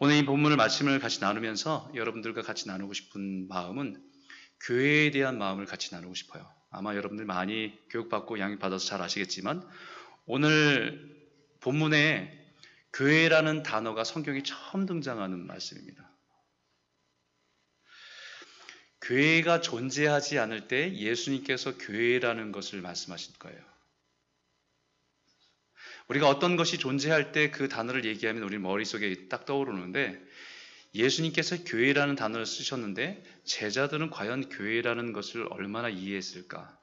오늘 이 본문을 말씀을 같이 나누면서 여러분들과 같이 나누고 싶은 마음은 교회에 대한 마음을 같이 나누고 싶어요. 아마 여러분들 많이 교육받고 양육받아서 잘 아시겠지만 오늘 본문에 교회라는 단어가 성경에 처음 등장하는 말씀입니다. 교회가 존재하지 않을 때 예수님께서 교회라는 것을 말씀하신 거예요. 우리가 어떤 것이 존재할 때 그 단어를 얘기하면 우리 머릿속에 딱 떠오르는데 예수님께서 교회라는 단어를 쓰셨는데 제자들은 과연 교회라는 것을 얼마나 이해했을까?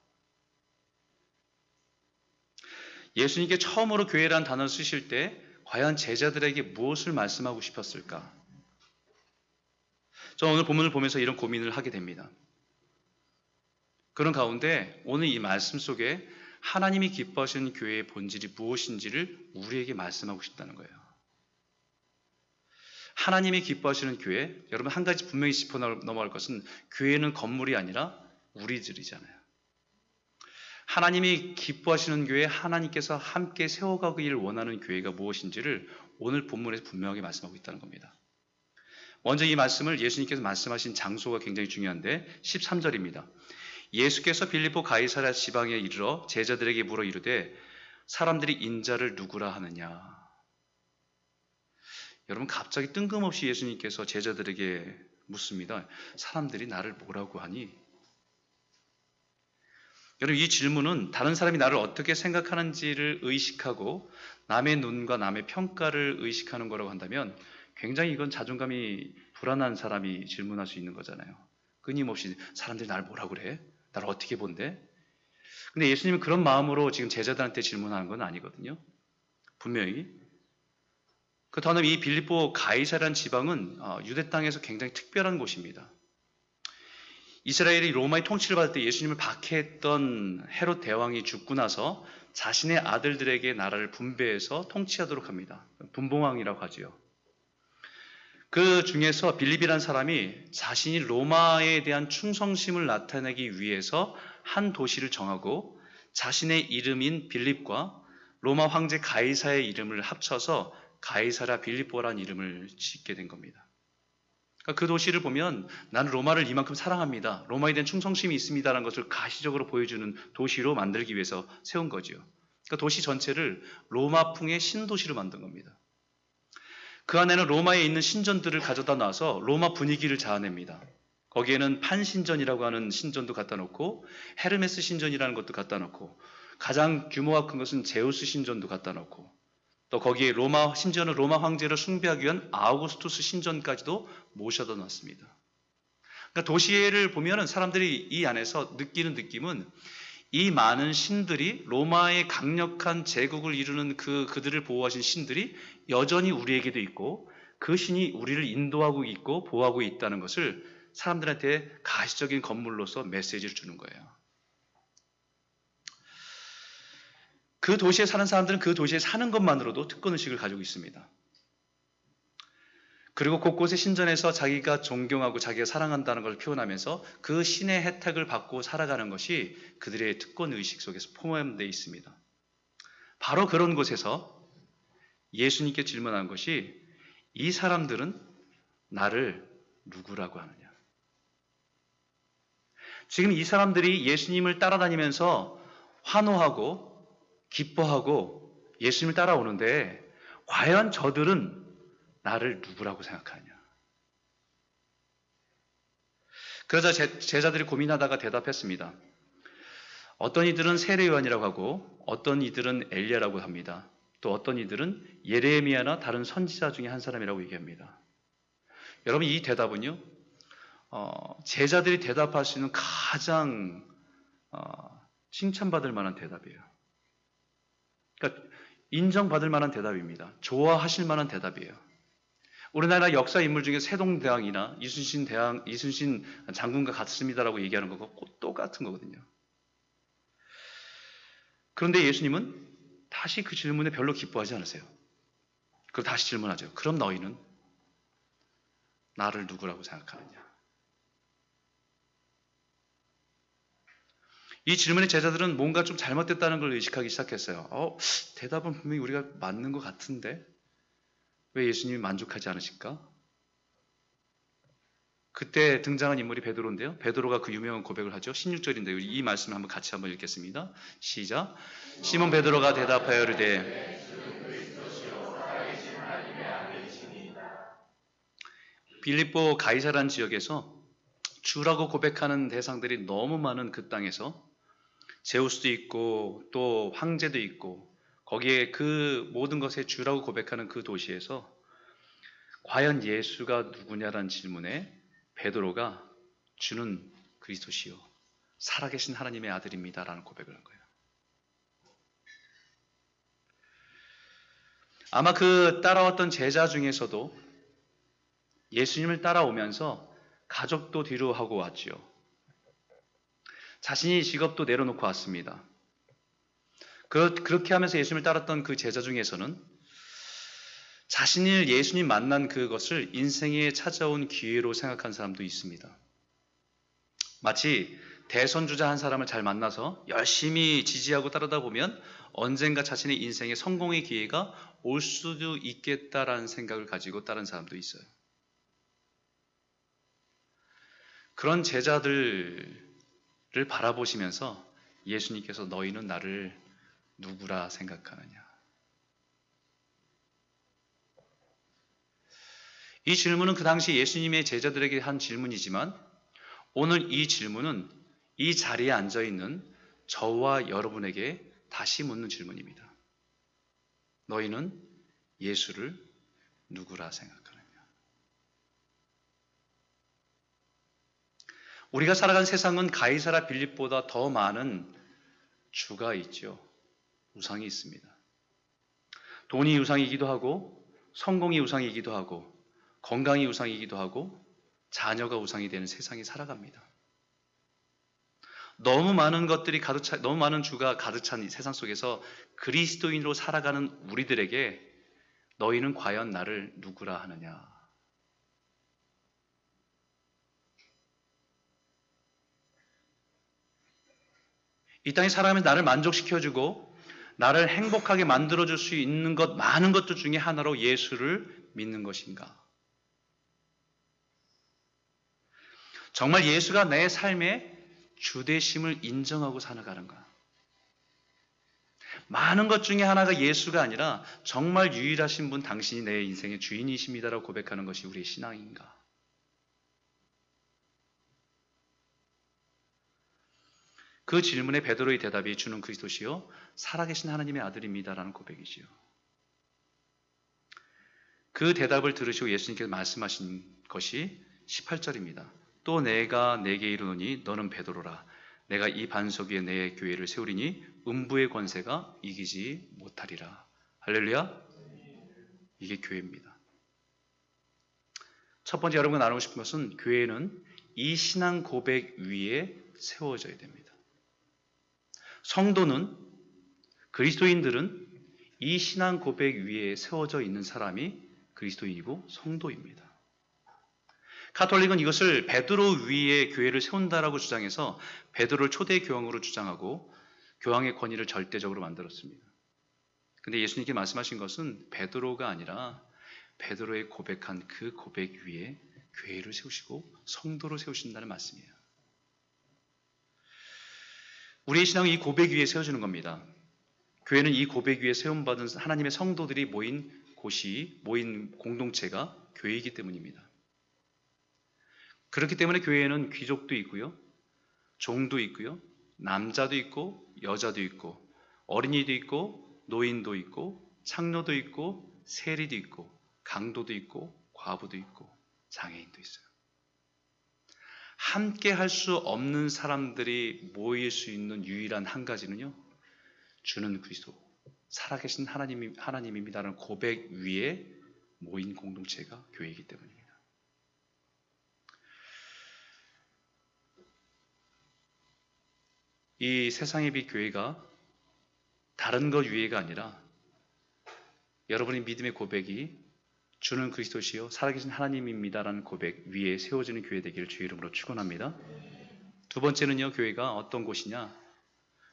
예수님께 처음으로 교회라는 단어를 쓰실 때 과연 제자들에게 무엇을 말씀하고 싶었을까? 저는 오늘 본문을 보면서 이런 고민을 하게 됩니다. 그런 가운데 오늘 이 말씀 속에 하나님이 기뻐하시는 교회의 본질이 무엇인지를 우리에게 말씀하고 싶다는 거예요. 하나님이 기뻐하시는 교회, 여러분 한 가지 분명히 짚어 넘어갈 것은 교회는 건물이 아니라 우리들이잖아요. 하나님이 기뻐하시는 교회, 하나님께서 함께 세워가기를 원하는 교회가 무엇인지를 오늘 본문에서 분명하게 말씀하고 있다는 겁니다. 먼저 이 말씀을 예수님께서 말씀하신 장소가 굉장히 중요한데 13절입니다. 예수께서 빌립보 가이사랴 지방에 이르러 제자들에게 물어 이르되 사람들이 인자를 누구라 하느냐. 여러분 갑자기 뜬금없이 예수님께서 제자들에게 묻습니다. 사람들이 나를 뭐라고 하니? 여러분 이 질문은 다른 사람이 나를 어떻게 생각하는지를 의식하고 남의 눈과 남의 평가를 의식하는 거라고 한다면 굉장히 이건 자존감이 불안한 사람이 질문할 수 있는 거잖아요. 끊임없이 사람들이 나를 뭐라고 그래? 나를 어떻게 본대? 근데 예수님은 그런 마음으로 지금 제자들한테 질문하는 건 아니거든요. 분명히. 그 다음에 이 빌립보 가이사랴 지방은 유대 땅에서 굉장히 특별한 곳입니다. 이스라엘이 로마의 통치를 받을 때 예수님을 박해했던 헤롯 대왕이 죽고 나서 자신의 아들들에게 나라를 분배해서 통치하도록 합니다. 분봉왕이라고 하지요. 그 중에서 빌립이라는 사람이 자신이 로마에 대한 충성심을 나타내기 위해서 한 도시를 정하고 자신의 이름인 빌립과 로마 황제 가이사의 이름을 합쳐서 가이사랴 빌립보라는 이름을 짓게 된 겁니다. 그 도시를 보면 나는 로마를 이만큼 사랑합니다. 로마에 대한 충성심이 있습니다라는 것을 가시적으로 보여주는 도시로 만들기 위해서 세운 거죠. 그 도시 전체를 로마풍의 신도시로 만든 겁니다. 그 안에는 로마에 있는 신전들을 가져다 놔서 로마 분위기를 자아냅니다. 거기에는 판신전이라고 하는 신전도 갖다 놓고 헤르메스 신전이라는 것도 갖다 놓고 가장 규모가 큰 것은 제우스 신전도 갖다 놓고 또 거기에 로마 신전은 로마 황제를 숭배하기 위한 아우구스투스 신전까지도 모셔다 놨습니다. 그러니까 도시를 보면은 사람들이 이 안에서 느끼는 느낌은 이 많은 신들이 로마의 강력한 제국을 이루는 그들을 보호하신 신들이 여전히 우리에게도 있고 그 신이 우리를 인도하고 있고 보호하고 있다는 것을 사람들한테 가시적인 건물로서 메시지를 주는 거예요. 그 도시에 사는 사람들은 그 도시에 사는 것만으로도 특권의식을 가지고 있습니다. 그리고 곳곳의 신전에서 자기가 존경하고 자기가 사랑한다는 걸 표현하면서 그 신의 혜택을 받고 살아가는 것이 그들의 특권의식 속에서 포함되어 있습니다. 바로 그런 곳에서 예수님께 질문한 것이 이 사람들은 나를 누구라고 하느냐. 지금 이 사람들이 예수님을 따라다니면서 환호하고 기뻐하고 예수님을 따라오는데 과연 저들은 나를 누구라고 생각하냐. 그러자 제자들이 고민하다가 대답했습니다. 어떤 이들은 세례요한이라고 하고 어떤 이들은 엘리야라고 합니다. 또 어떤 이들은 예레미야나 다른 선지자 중에 한 사람이라고 얘기합니다. 여러분 이 대답은요. 제자들이 대답할 수 있는 가장 칭찬받을 만한 대답이에요. 그러니까 인정받을 만한 대답입니다. 좋아하실 만한 대답이에요. 우리나라 역사 인물 중에 세동대왕이나 이순신 장군과 같습니다라고 얘기하는 거고 똑같은 거거든요. 그런데 예수님은 다시 그 질문에 별로 기뻐하지 않으세요. 그걸 다시 질문하죠. 그럼 너희는 나를 누구라고 생각하느냐. 이 질문에 제자들은 뭔가 좀 잘못됐다는 걸 의식하기 시작했어요. 대답은 분명히 우리가 맞는 것 같은데 왜 예수님이 만족하지 않으실까? 그때 등장한 인물이 베드로인데요. 베드로가 그 유명한 고백을 하죠. 16절인데 이 말씀을 한번 같이 한번 읽겠습니다. 시작. 시몬 베드로가 대답하여 이르되 빌립보 가이사란 지역에서 주라고 고백하는 대상들이 너무 많은 그 땅에서 제우스도 있고 또 황제도 있고 거기에 그 모든 것에 주라고 고백하는 그 도시에서 과연 예수가 누구냐라는 질문에 베드로가 주는 그리스도시요 살아계신 하나님의 아들입니다라는 고백을 한 거예요. 아마 그 따라왔던 제자 중에서도 예수님을 따라오면서 가족도 뒤로 하고 왔지요. 자신이 직업도 내려놓고 왔습니다. 그렇게 하면서 예수님을 따랐던 그 제자 중에서는 자신을 예수님 만난 그것을 인생에 찾아온 기회로 생각한 사람도 있습니다. 마치 대선주자 한 사람을 잘 만나서 열심히 지지하고 따르다 보면 언젠가 자신의 인생에 성공의 기회가 올 수도 있겠다라는 생각을 가지고 따른 사람도 있어요. 그런 제자들을 바라보시면서 예수님께서 너희는 나를 누구라 생각하느냐? 이 질문은 그 당시 예수님의 제자들에게 한 질문이지만 오늘 이 질문은 이 자리에 앉아있는 저와 여러분에게 다시 묻는 질문입니다. 너희는 예수를 누구라 생각하느냐? 우리가 살아간 세상은 가이사라 빌립보다 더 많은 주가 있죠. 우상이 있습니다. 돈이 우상이기도 하고 성공이 우상이기도 하고 건강이 우상이기도 하고 자녀가 우상이 되는 세상이 살아갑니다. 너무 많은 것들이 너무 많은 주가 가득 찬 이 세상 속에서 그리스도인으로 살아가는 우리들에게 너희는 과연 나를 누구라 하느냐? 이 땅에 살아가면 나를 만족시켜주고 나를 행복하게 만들어줄 수 있는 것 많은 것들 중에 하나로 예수를 믿는 것인가? 정말 예수가 내 삶의 주되심을 인정하고 살아가는가? 많은 것 중에 하나가 예수가 아니라 정말 유일하신 분 당신이 내 인생의 주인이십니다라고 고백하는 것이 우리의 신앙인가? 그 질문에 베드로의 대답이 주는 그리스도시요 살아계신 하나님의 아들입니다라는 고백이지요. 그 대답을 들으시고 예수님께서 말씀하신 것이 18절입니다. 또 내가 내게 이르노니 너는 베드로라. 내가 이 반석 위에 내 교회를 세우리니 음부의 권세가 이기지 못하리라. 할렐루야. 이게 교회입니다. 첫 번째 여러분과 나누고 싶은 것은 교회는 이 신앙 고백 위에 세워져야 됩니다. 성도는 그리스도인들은 이 신앙 고백 위에 세워져 있는 사람이 그리스도인이고 성도입니다. 카톨릭은 이것을 베드로 위에 교회를 세운다라고 주장해서 베드로를 초대 교황으로 주장하고 교황의 권위를 절대적으로 만들었습니다. 근데 예수님께 말씀하신 것은 베드로가 아니라 베드로의 고백한 그 고백 위에 교회를 세우시고 성도를 세우신다는 말씀이에요. 우리의 신앙은 이 고백 위에 세워지는 겁니다. 교회는 이 고백 위에 세움받은 하나님의 성도들이 모인 곳이, 모인 공동체가 교회이기 때문입니다. 그렇기 때문에 교회에는 귀족도 있고요, 종도 있고요, 남자도 있고, 여자도 있고, 어린이도 있고, 노인도 있고, 창녀도 있고, 세리도 있고, 강도도 있고, 과부도 있고, 장애인도 있어요. 함께 할 수 없는 사람들이 모일 수 있는 유일한 한 가지는요, 주는 그리스도, 살아계신 하나님입니다라는 고백 위에 모인 공동체가 교회이기 때문입니다. 이 세상의 빛 교회가 다른 것 위에가 아니라 여러분의 믿음의 고백이 주는 그리스도시요 살아계신 하나님입니다라는 고백 위에 세워지는 교회 되기를 주의 이름으로 축원합니다. 두 번째는요, 교회가 어떤 곳이냐?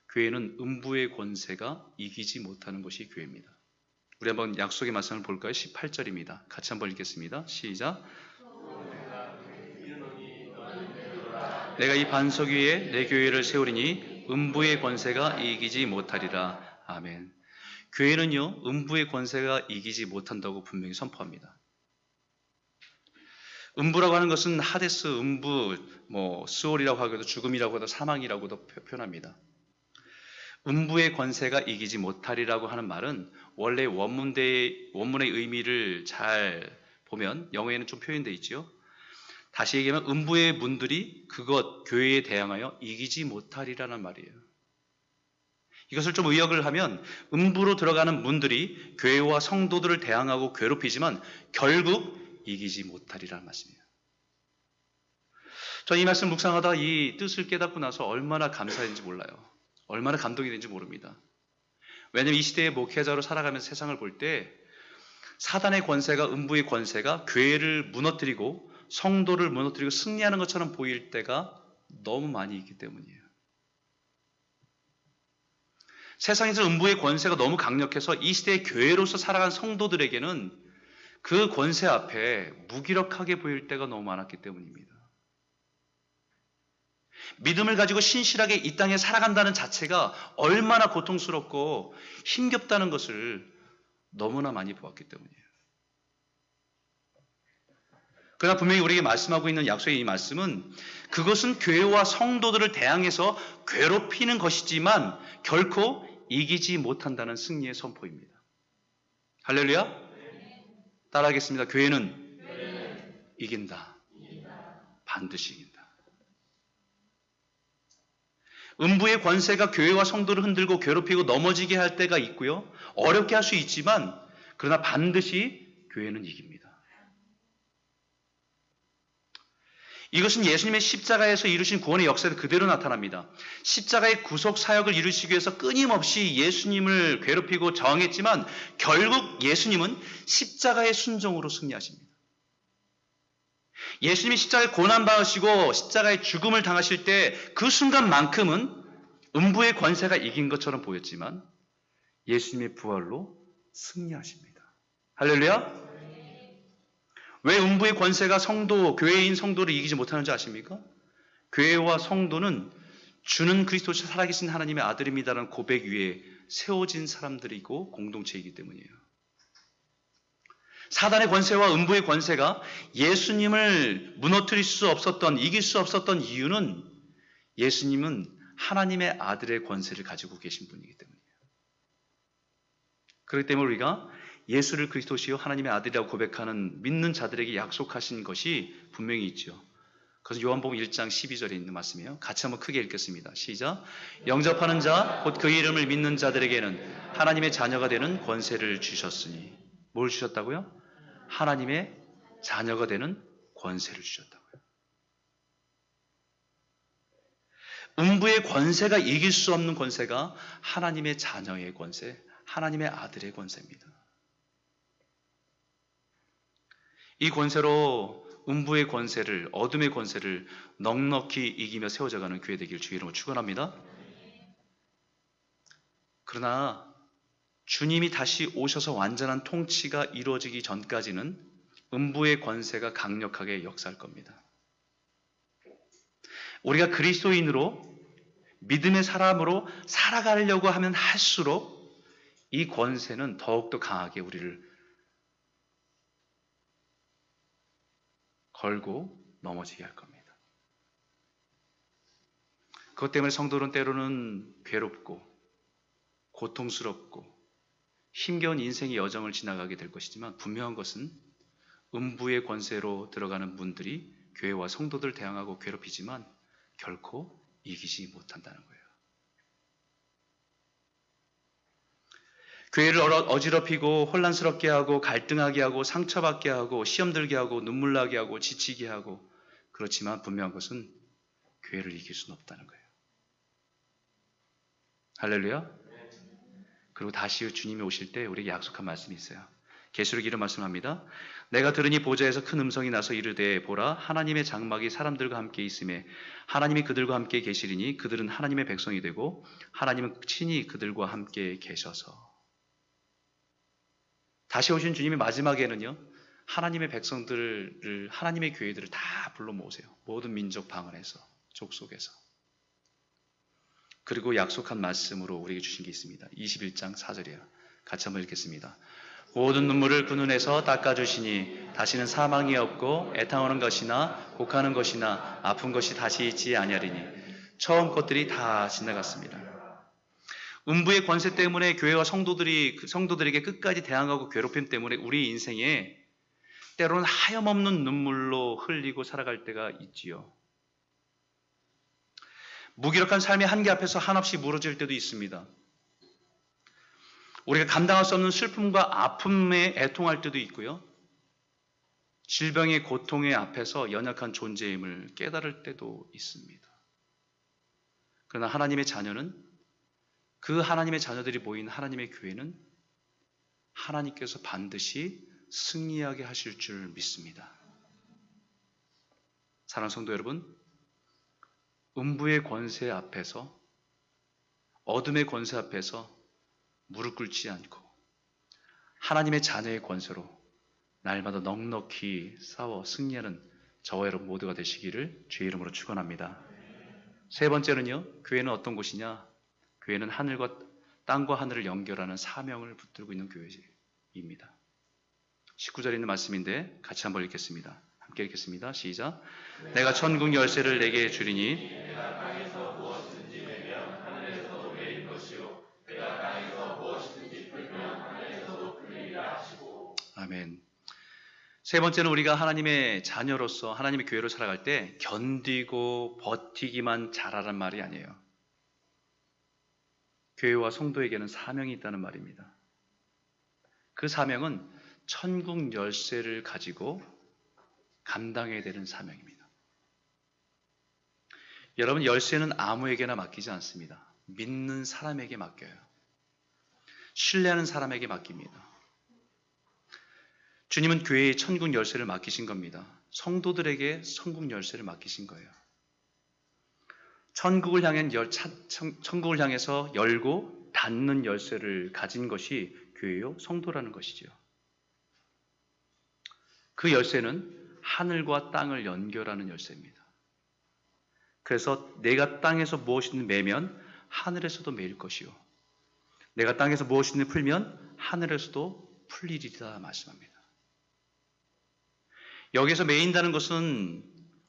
교회는 음부의 권세가 이기지 못하는 것이 교회입니다. 우리 한번 약속의 말씀을 볼까요? 18절입니다. 같이 한번 읽겠습니다. 시작. 내가 이 반석 위에 내 교회를 세우리니 음부의 권세가 이기지 못하리라. 아멘. 교회는요, 음부의 권세가 이기지 못한다고 분명히 선포합니다. 음부라고 하는 것은 하데스, 음부, 스올이라고 하기도 죽음이라고 하도 사망이라고도 표현합니다. 음부의 권세가 이기지 못하리라고 하는 말은 원래 원문의 의미를 잘 보면 영어에는 좀 표현되어 있지요. 다시 얘기하면 음부의 문들이 그것 교회에 대항하여 이기지 못하리라는 말이에요. 이것을 좀 의역을 하면 음부로 들어가는 문들이 교회와 성도들을 대항하고 괴롭히지만 결국 이기지 못하리라는 말씀이에요. 저 이 말씀 묵상하다 이 뜻을 깨닫고 나서 얼마나 감사했는지 몰라요. 얼마나 감동이 되는지 모릅니다. 왜냐하면 이 시대의 목회자로 살아가면서 세상을 볼 때 사단의 권세가, 음부의 권세가 교회를 무너뜨리고 성도를 무너뜨리고 승리하는 것처럼 보일 때가 너무 많이 있기 때문이에요. 세상에서 음부의 권세가 너무 강력해서 이 시대의 교회로서 살아간 성도들에게는 그 권세 앞에 무기력하게 보일 때가 너무 많았기 때문입니다. 믿음을 가지고 신실하게 이 땅에 살아간다는 자체가 얼마나 고통스럽고 힘겹다는 것을 너무나 많이 보았기 때문이에요. 그러나 분명히 우리에게 말씀하고 있는 약속의 이 말씀은 그것은 교회와 성도들을 대항해서 괴롭히는 것이지만 결코 이기지 못한다는 승리의 선포입니다. 할렐루야? 따라하겠습니다. 교회는 이긴다. 반드시 이긴다. 음부의 권세가 교회와 성도를 흔들고 괴롭히고 넘어지게 할 때가 있고요. 어렵게 할 수 있지만 그러나 반드시 교회는 이깁니다. 이것은 예수님의 십자가에서 이루신 구원의 역사에 그대로 나타납니다. 십자가의 구속 사역을 이루시기 위해서 끊임없이 예수님을 괴롭히고 저항했지만 결국 예수님은 십자가의 순종으로 승리하십니다. 예수님이 십자가에 고난받으시고 십자가의 죽음을 당하실 때 그 순간만큼은 음부의 권세가 이긴 것처럼 보였지만 예수님의 부활로 승리하십니다. 할렐루야? 왜 음부의 권세가 교회인 성도를 이기지 못하는지 아십니까? 교회와 성도는 주는 그리스도시 살아계신 하나님의 아들입니다라는 고백 위에 세워진 사람들이고 공동체이기 때문이에요. 사단의 권세와 음부의 권세가 예수님을 무너뜨릴 수 없었던, 이길 수 없었던 이유는 예수님은 하나님의 아들의 권세를 가지고 계신 분이기 때문이에요. 그렇기 때문에 우리가 예수를 그리스도시요 하나님의 아들이라고 고백하는 믿는 자들에게 약속하신 것이 분명히 있죠. 그것은 요한복음 1장 12절에 있는 말씀이에요. 같이 한번 크게 읽겠습니다. 시작. 영접하는 자, 곧 그 이름을 믿는 자들에게는 하나님의 자녀가 되는 권세를 주셨으니. 뭘 주셨다고요? 하나님의 자녀가 되는 권세를 주셨다고요. 음부의 권세가 이길 수 없는 권세가 하나님의 자녀의 권세, 하나님의 아들의 권세입니다. 이 권세로 음부의 권세를, 어둠의 권세를 넉넉히 이기며 세워져가는 교회 되기를 주의 이름으로 축원합니다. 그러나 주님이 다시 오셔서 완전한 통치가 이루어지기 전까지는 음부의 권세가 강력하게 역사할 겁니다. 우리가 그리스도인으로 믿음의 사람으로 살아가려고 하면 할수록 이 권세는 더욱더 강하게 우리를 걸고 넘어지게 할 겁니다. 그것 때문에 성도는 때로는 괴롭고 고통스럽고 힘겨운 인생의 여정을 지나가게 될 것이지만 분명한 것은 음부의 권세로 들어가는 분들이 교회와 성도들 대항하고 괴롭히지만 결코 이기지 못한다는 거예요. 교회를 어지럽히고 혼란스럽게 하고 갈등하게 하고 상처받게 하고 시험 들게 하고 눈물 나게 하고 지치게 하고 그렇지만 분명한 것은 교회를 이길 수는 없다는 거예요. 할렐루야. 그리고 다시 주님이 오실 때 우리에게 약속한 말씀이 있어요. 계시록 이런 말씀합니다. 내가 들으니 보좌에서 큰 음성이 나서 이르되 보라 하나님의 장막이 사람들과 함께 있음에 하나님이 그들과 함께 계시리니 그들은 하나님의 백성이 되고 하나님은 친히 그들과 함께 계셔서. 다시 오신 주님의 마지막에는요, 하나님의 백성들을, 하나님의 교회들을 다 불러 모으세요. 모든 민족 방언에서, 족속에서. 그리고 약속한 말씀으로 우리에게 주신 게 있습니다. 21장 4절이에요. 같이 한번 읽겠습니다. 모든 눈물을 그 눈에서 닦아주시니 다시는 사망이 없고 애통하는 것이나 곡하는 것이나 아픈 것이 다시 있지 아니하리니 처음 것들이 다 지나갔습니다. 음부의 권세 때문에 교회와 성도들에게 끝까지 대항하고 괴롭힘 때문에 우리 인생에 때로는 하염없는 눈물로 흘리고 살아갈 때가 있지요. 무기력한 삶의 한계 앞에서 한없이 무너질 때도 있습니다. 우리가 감당할 수 없는 슬픔과 아픔에 애통할 때도 있고요. 질병의 고통의 앞에서 연약한 존재임을 깨달을 때도 있습니다. 그러나 하나님의 자녀는, 그 하나님의 자녀들이 모인 하나님의 교회는 하나님께서 반드시 승리하게 하실 줄 믿습니다. 사랑하는 성도 여러분, 음부의 권세 앞에서, 어둠의 권세 앞에서 무릎 꿇지 않고 하나님의 자녀의 권세로 날마다 넉넉히 싸워 승리하는 저와 여러분 모두가 되시기를 주의 이름으로 축원합니다. 세 번째는요, 교회는 어떤 곳이냐? 교회는 땅과 하늘을 연결하는 사명을 붙들고 있는 교회입니다. 19절에 있는 말씀인데 같이 한번 읽겠습니다. 함께 읽겠습니다. 시작. 내가 천국 열쇠를 내게 주리니 아멘. 세 번째는 우리가 하나님의 자녀로서 하나님의 교회로 살아갈 때 견디고 버티기만 잘하란 말이 아니에요. 교회와 성도에게는 사명이 있다는 말입니다. 그 사명은 천국 열쇠를 가지고 감당해야 되는 사명입니다. 여러분, 열쇠는 아무에게나 맡기지 않습니다. 믿는 사람에게 맡겨요. 신뢰하는 사람에게 맡깁니다. 주님은 교회에 천국 열쇠를 맡기신 겁니다. 성도들에게 천국 열쇠를 맡기신 거예요. 천국을 향해서 열고 닫는 열쇠를 가진 것이 교회요, 성도라는 것이죠. 그 열쇠는 하늘과 땅을 연결하는 열쇠입니다. 그래서 내가 땅에서 무엇이든 매면 하늘에서도 매일 것이요, 내가 땅에서 무엇이든 풀면 하늘에서도 풀리리라 말씀합니다. 여기서 매인다는 것은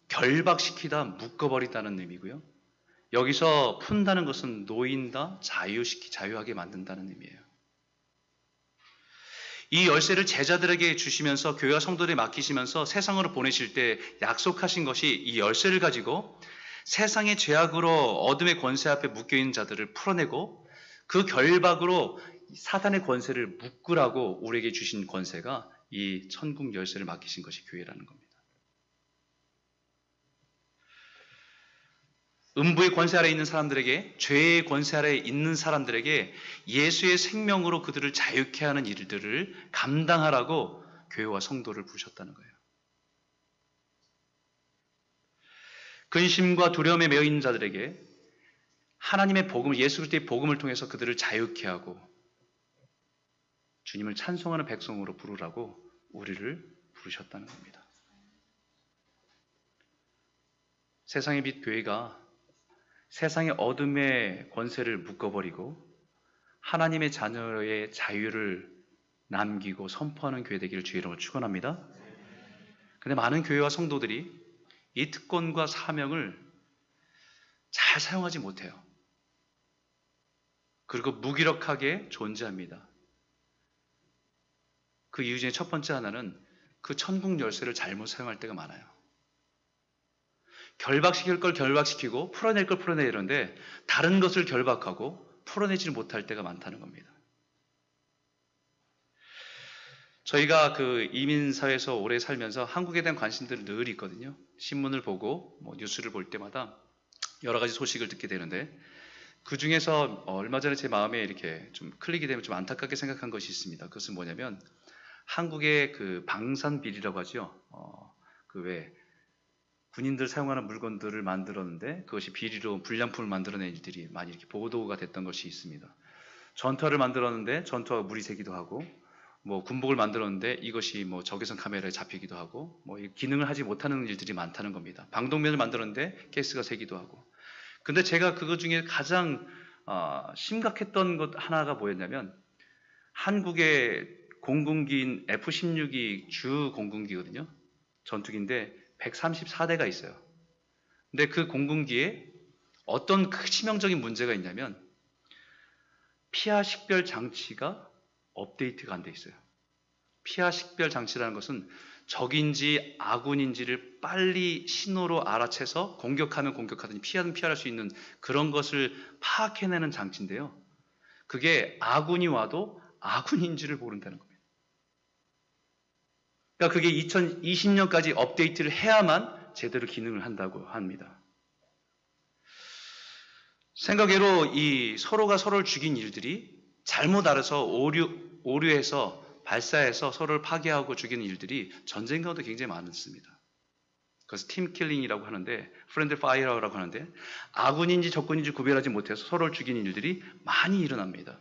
결박시키다, 묶어버리다는 의미고요. 여기서 푼다는 것은 놓인다, 자유하게 만든다는 의미예요. 이 열쇠를 제자들에게 주시면서 교회와 성도들에 맡기시면서 세상으로 보내실 때 약속하신 것이 이 열쇠를 가지고 세상의 죄악으로 어둠의 권세 앞에 묶여있는 자들을 풀어내고 그 결박으로 사단의 권세를 묶으라고 우리에게 주신 권세가 이 천국 열쇠를 맡기신 것이 교회라는 겁니다. 음부의 권세 아래에 있는 사람들에게, 죄의 권세 아래에 있는 사람들에게 예수의 생명으로 그들을 자유케 하는 일들을 감당하라고 교회와 성도를 부르셨다는 거예요. 근심과 두려움에 매여 있는 자들에게 하나님의 복음을, 예수 그리스도의 복음을 통해서 그들을 자유케 하고 주님을 찬송하는 백성으로 부르라고 우리를 부르셨다는 겁니다. 세상의 빛 교회가 세상의 어둠의 권세를 묶어버리고 하나님의 자녀의 자유를 남기고 선포하는 교회 되기를 주의 이름으로 축원합니다. 그런데 많은 교회와 성도들이 이 특권과 사명을 잘 사용하지 못해요. 그리고 무기력하게 존재합니다. 그 이유 중에 첫 번째 하나는 그 천국 열쇠를 잘못 사용할 때가 많아요. 결박시킬 걸 결박시키고 풀어낼 걸 풀어내려는데 다른 것을 결박하고 풀어내지 못할 때가 많다는 겁니다. 저희가 그 이민사회에서 오래 살면서 한국에 대한 관심들이 늘 있거든요. 신문을 보고 뉴스를 볼 때마다 여러 가지 소식을 듣게 되는데 그 중에서 얼마 전에 제 마음에 이렇게 좀 클릭이 되면 좀 안타깝게 생각한 것이 있습니다. 그것은 뭐냐면 한국의 그 방산 비리라고 하죠. 그 왜 군인들 사용하는 물건들을 만들었는데 그것이 비리로 불량품을 만들어낸 일들이 많이 이렇게 보도가 됐던 것이 있습니다. 전투화를 만들었는데 전투화가 물이 새기도 하고 뭐 군복을 만들었는데 이것이 뭐 적외선 카메라에 잡히기도 하고 뭐 기능을 하지 못하는 일들이 많다는 겁니다. 방독면을 만들었는데 가스가 새기도 하고. 근데 제가 그것 중에 가장 심각했던 것 하나가 뭐였냐면 한국의 공군기인 F-16이 주 공군기거든요. 전투기인데 134대가 있어요. 근데 그 공군기에 어떤 치명적인 문제가 있냐면 피하 식별 장치가 업데이트가 안 돼 있어요. 피하 식별 장치라는 것은 적인지 아군인지를 빨리 신호로 알아채서 공격하면 공격하든지 피하든 피할 수 있는 그런 것을 파악해내는 장치인데요. 그게 아군이 와도 아군인지를 모른다는 겁니다. 그러니까 그게 2020년까지 업데이트를 해야만 제대로 기능을 한다고 합니다. 생각외로 이 서로가 서로를 죽인 일들이 잘못 알아서 오류해서 발사해서 서로를 파괴하고 죽이는 일들이 전쟁 가운데 굉장히 많습니다. 그래서 팀킬링이라고 하는데 프렌드 파이어라고 하는데 아군인지 적군인지 구별하지 못해서 서로를 죽이는 일들이 많이 일어납니다.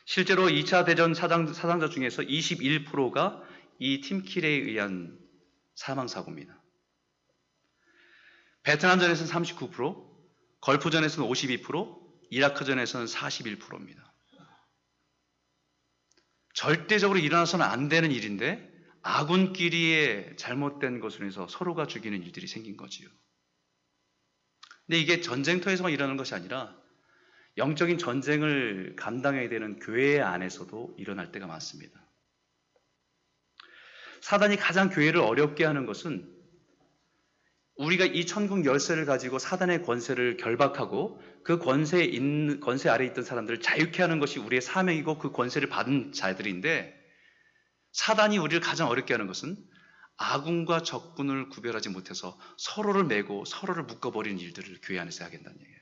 실제로 2차 대전 사상자 중에서 21%가 이 팀킬에 의한 사망사고입니다. 베트남전에서는 39%, 걸프전에서는 52%, 이라크전에서는 41%입니다. 절대적으로 일어나서는 안 되는 일인데 아군끼리의 잘못된 것으로 인해서 서로가 죽이는 일들이 생긴 거지요. 근데 이게 전쟁터에서만 일어나는 것이 아니라 영적인 전쟁을 감당해야 되는 교회 안에서도 일어날 때가 많습니다. 사단이 가장 교회를 어렵게 하는 것은 우리가 이 천국 열쇠를 가지고 사단의 권세를 결박하고 그 권세 아래에 있던 사람들을 자유케 하는 것이 우리의 사명이고 그 권세를 받은 자들인데 사단이 우리를 가장 어렵게 하는 것은 아군과 적군을 구별하지 못해서 서로를 매고 서로를 묶어버리는 일들을 교회 안에서 하게 된다는 얘기예요.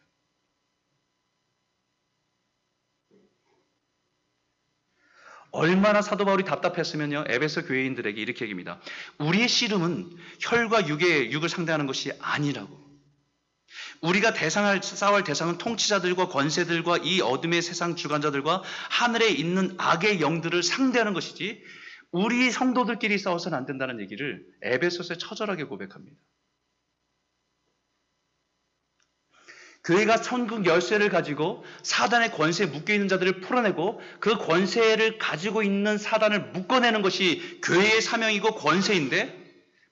얼마나 사도 바울이 답답했으면요. 에베소 교회인들에게 이렇게 얘기합니다. 우리의 씨름은 혈과 육을 상대하는 것이 아니라고. 우리가 싸울 대상은 통치자들과 권세들과 이 어둠의 세상 주관자들과 하늘에 있는 악의 영들을 상대하는 것이지 우리 성도들끼리 싸워서는 안 된다는 얘기를 에베소서에 처절하게 고백합니다. 교회가 천국 열쇠를 가지고 사단의 권세에 묶여있는 자들을 풀어내고 그 권세를 가지고 있는 사단을 묶어내는 것이 교회의 사명이고 권세인데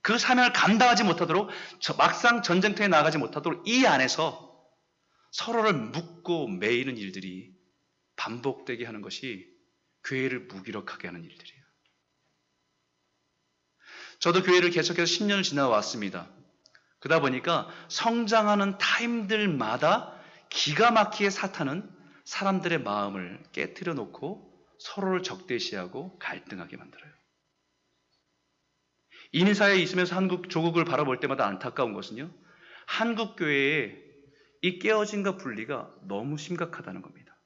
그 사명을 감당하지 못하도록 막상 전쟁터에 나가지 못하도록 이 안에서 서로를 묶고 매이는 일들이 반복되게 하는 것이 교회를 무기력하게 하는 일들이에요. 저도 교회를 계속해서 10년을 지나왔습니다. 그러다 보니까 성장하는 타임들마다 기가 막히게 사탄은 사람들의 마음을 깨트려 놓고 서로를 적대시하고 갈등하게 만들어요. 이민사회에 있으면서 한국 조국을 바라볼 때마다 안타까운 것은요. 한국 교회의 이 깨어짐과 분리가 너무 심각하다는 겁니다.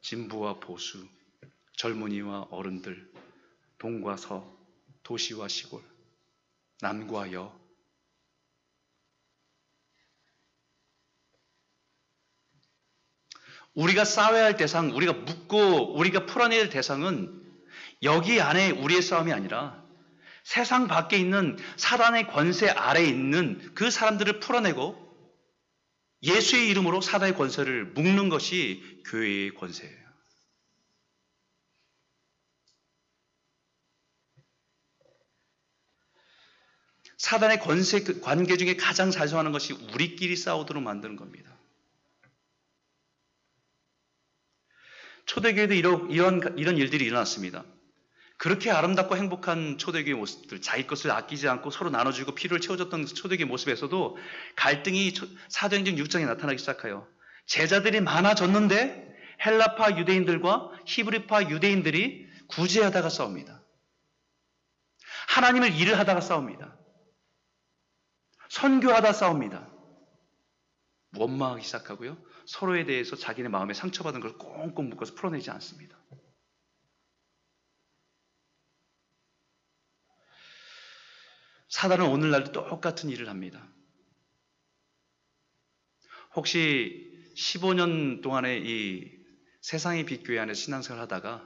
진보와 보수, 젊은이와 어른들, 동과 서, 도시와 시골, 남과 여, 우리가 싸워야 할 대상, 우리가 묶고 우리가 풀어내야 할 대상은 여기 안에 우리의 싸움이 아니라 세상 밖에 있는 사단의 권세 아래에 있는 그 사람들을 풀어내고 예수의 이름으로 사단의 권세를 묶는 것이 교회의 권세예요. 사단의 권세 관계 중에 가장 자성하는 것이 우리끼리 싸우도록 만드는 겁니다. 초대교회도 이런 일들이 일어났습니다. 그렇게 아름답고 행복한 초대교회 모습들, 자기 것을 아끼지 않고 서로 나눠주고 필요를 채워줬던 초대교회 모습에서도 갈등이 사도행전 6장에 나타나기 시작해요. 제자들이 많아졌는데 헬라파 유대인들과 히브리파 유대인들이 구제하다가 싸웁니다. 하나님을 일을 하다가 싸웁니다. 선교하다 싸웁니다. 원망하기 시작하고요. 서로에 대해서 자기네 마음에 상처받은 걸 꽁꽁 묶어서 풀어내지 않습니다. 사단은 오늘날도 똑같은 일을 합니다. 혹시 15년 동안의 이 세상의 빛 교회 안에서 신앙생활 하다가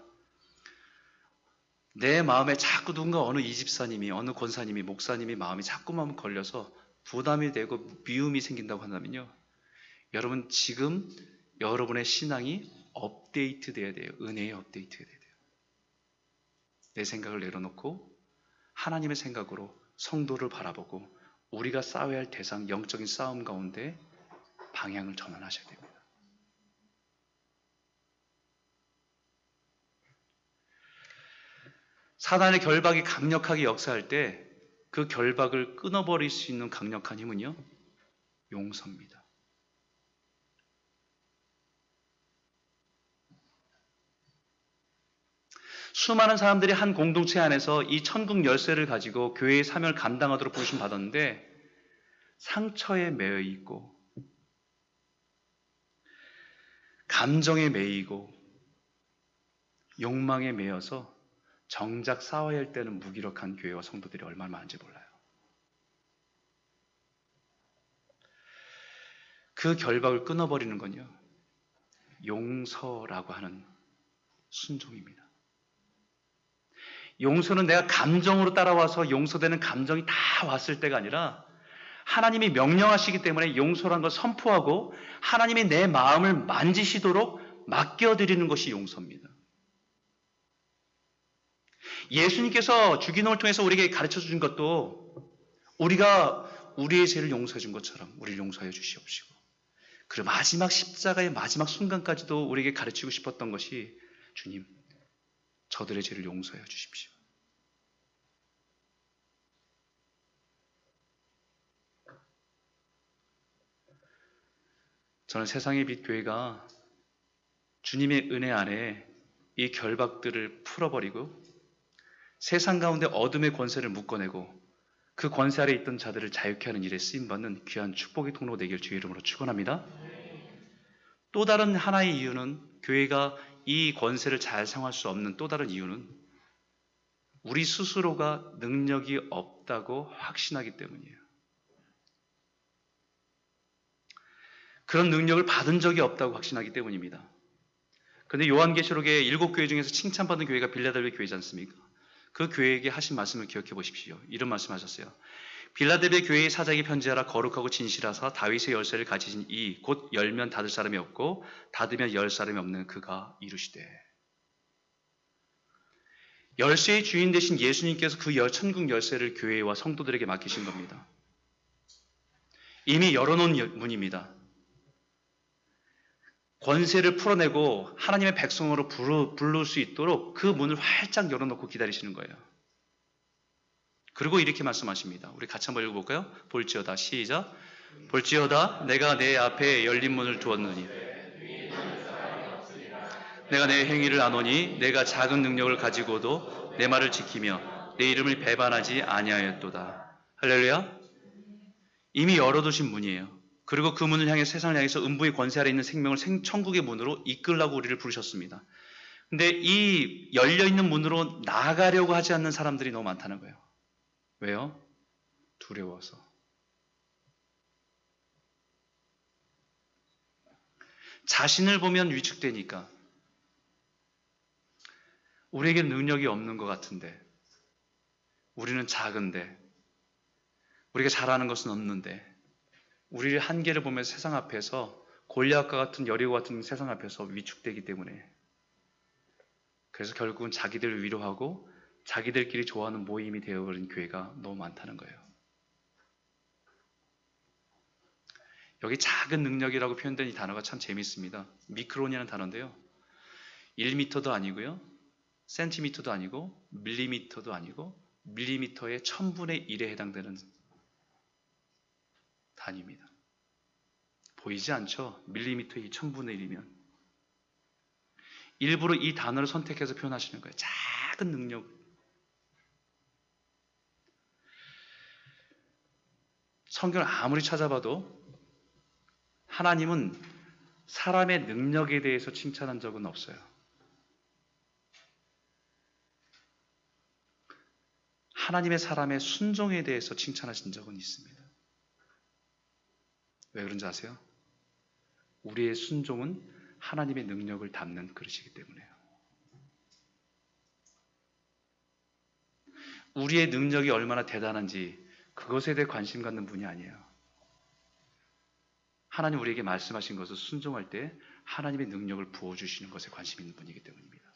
내 마음에 자꾸 누군가 어느 이집사님이, 어느 권사님이, 목사님이 마음이 자꾸만 걸려서 부담이 되고 미움이 생긴다고 한다면요, 여러분 지금 여러분의 신앙이 업데이트 돼야 돼요. 은혜의 업데이트가 돼야 돼요. 내 생각을 내려놓고 하나님의 생각으로 성도를 바라보고 우리가 싸워야 할 대상, 영적인 싸움 가운데 방향을 전환하셔야 됩니다. 사단의 결박이 강력하게 역사할 때 그 결박을 끊어버릴 수 있는 강력한 힘은요, 용서입니다. 수많은 사람들이 한 공동체 안에서 이 천국 열쇠를 가지고 교회의 사명을 감당하도록 부르심 받았는데 상처에 매여 있고 감정에 매이고 욕망에 매여서 정작 싸워야 할 때는 무기력한 교회와 성도들이 얼마나 많은지 몰라요. 그 결박을 끊어버리는 건요, 용서라고 하는 순종입니다. 용서는 내가 감정으로 따라와서 용서되는 감정이 다 왔을 때가 아니라 하나님이 명령하시기 때문에 용서란 걸 선포하고 하나님이 내 마음을 만지시도록 맡겨드리는 것이 용서입니다. 예수님께서 주기도를 통해서 우리에게 가르쳐 주신 것도 우리가 우리의 죄를 용서해 준 것처럼 우리를 용서해 주시옵시고, 그리고 마지막 십자가의 마지막 순간까지도 우리에게 가르치고 싶었던 것이 주님, 저들의 죄를 용서해 주십시오. 저는 세상의 빛 교회가 주님의 은혜 안에 이 결박들을 풀어버리고 세상 가운데 어둠의 권세를 묶어내고 그 권세 아래 있던 자들을 자유케 하는 일에 쓰임받는 귀한 축복의 통로 되길 주의 이름으로 축원합니다. 또 다른 하나의 이유는, 교회가 이 권세를 잘 사용할 수 없는 또 다른 이유는 우리 스스로가 능력이 없다고 확신하기 때문이에요. 그런 능력을 받은 적이 없다고 확신하기 때문입니다. 그런데 요한계시록의 7교회 중에서 칭찬받은 교회가 빌라델베 교회지 않습니까? 그 교회에게 하신 말씀을 기억해 보십시오. 이런 말씀하셨어요. 빌라델베 교회의 사자에게 편지하라. 거룩하고 진실하사 다윗의 열쇠를 가지신 이 곧 열면 닫을 사람이 없고 닫으면 열 사람이 없는 그가 이루시되. 열쇠의 주인 되신 예수님께서 그 천국 열쇠를 교회와 성도들에게 맡기신 겁니다. 이미 열어놓은 문입니다. 권세를 풀어내고 하나님의 백성으로 부를 수 있도록 그 문을 활짝 열어놓고 기다리시는 거예요. 그리고 이렇게 말씀하십니다. 우리 같이 한번 읽어볼까요? 볼지어다, 시작. 볼지어다 내가 내 앞에 열린 문을 두었느니 내가 내 행위를 아노니 내가 작은 능력을 가지고도 내 말을 지키며 내 이름을 배반하지 아니하였도다. 할렐루야. 이미 열어두신 문이에요. 그리고 그 문을 향해 세상을 향해서 음부의 권세 아래 있는 생명을 천국의 문으로 이끌라고 우리를 부르셨습니다. 근데 이 열려있는 문으로 나가려고 하지 않는 사람들이 너무 많다는 거예요. 왜요? 두려워서. 자신을 보면 위축되니까. 우리에게 능력이 없는 것 같은데, 우리는 작은데, 우리가 잘하는 것은 없는데, 우리의 한계를 보면 세상 앞에서 골리앗과 같은 여리고 같은 세상 앞에서 위축되기 때문에, 그래서 결국은 자기들을 위로하고 자기들끼리 좋아하는 모임이 되어버린 교회가 너무 많다는 거예요. 여기 작은 능력이라고 표현된 이 단어가 참 재밌습니다. 미크론이라는 단어인데요, 1m도 아니고요, 센티미터도 아니고 밀리미터도 아니고 밀리미터의 1000분의 1에 해당되는 단위입니다. 보이지 않죠? 밀리미터의 1000분의 1이면. 일부러 이 단어를 선택해서 표현하시는 거예요. 작은 능력. 성경을 아무리 찾아봐도 하나님은 사람의 능력에 대해서 칭찬한 적은 없어요. 하나님의 사람의 순종에 대해서 칭찬하신 적은 있습니다. 왜 그런지 아세요? 우리의 순종은 하나님의 능력을 담는 그릇이기 때문에요. 우리의 능력이 얼마나 대단한지 그것에 대해 관심 갖는 분이 아니에요. 하나님 우리에게 말씀하신 것을 순종할 때 하나님의 능력을 부어주시는 것에 관심 있는 분이기 때문입니다.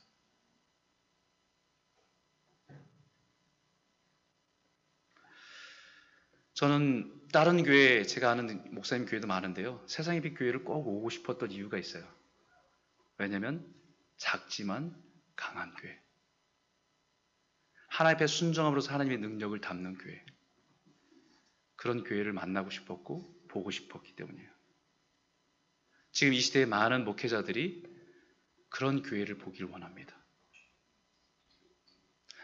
저는 다른 교회, 제가 아는 목사님 교회도 많은데요. 세상의 빛 교회를 꼭 오고 싶었던 이유가 있어요. 왜냐하면 작지만 강한 교회. 하나님 앞에 순종함으로써 하나님의 능력을 담는 교회. 그런 교회를 만나고 싶었고 보고 싶었기 때문이에요. 지금 이 시대의 많은 목회자들이 그런 교회를 보기를 원합니다.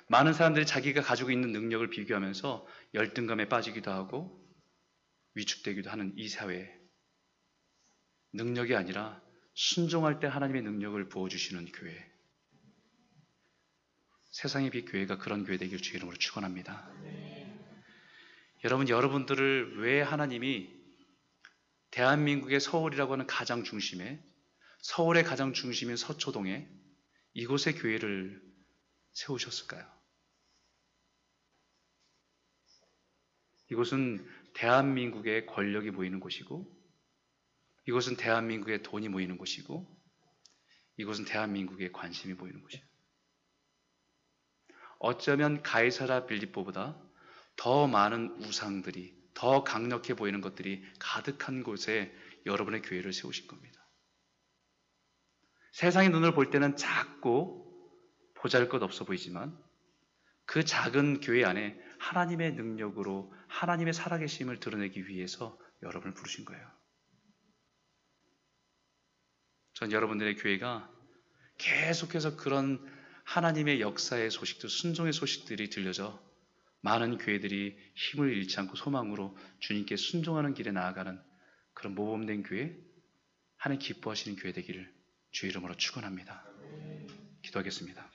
많은 사람들이 자기가 가지고 있는 능력을 비교하면서 열등감에 빠지기도 하고 위축되기도 하는 이 사회에 능력이 아니라 순종할 때 하나님의 능력을 부어주시는 교회, 세상의 빛 교회가 그런 교회 되기를 주의 이름으로 축원합니다. 여러분들을 왜 하나님이 대한민국의 서울이라고 하는 가장 중심에, 서울의 가장 중심인 서초동에 이곳에 교회를 세우셨을까요? 이곳은 대한민국의 권력이 모이는 곳이고, 이곳은 대한민국의 돈이 모이는 곳이고, 이곳은 대한민국의 관심이 모이는 곳이에요. 어쩌면 가이사라 빌립보보다 더 많은 우상들이, 더 강력해 보이는 것들이 가득한 곳에 여러분의 교회를 세우실 겁니다. 세상의 눈을 볼 때는 작고 보잘것없어 보이지만 그 작은 교회 안에 하나님의 능력으로 하나님의 살아계심을 드러내기 위해서 여러분을 부르신 거예요. 전 여러분들의 교회가 계속해서 그런 하나님의 역사의 소식들, 순종의 소식들이 들려져 많은 교회들이 힘을 잃지 않고 소망으로 주님께 순종하는 길에 나아가는 그런 모범된 교회, 하나님 기뻐하시는 교회 되기를 주의 이름으로 축원합니다. 기도하겠습니다.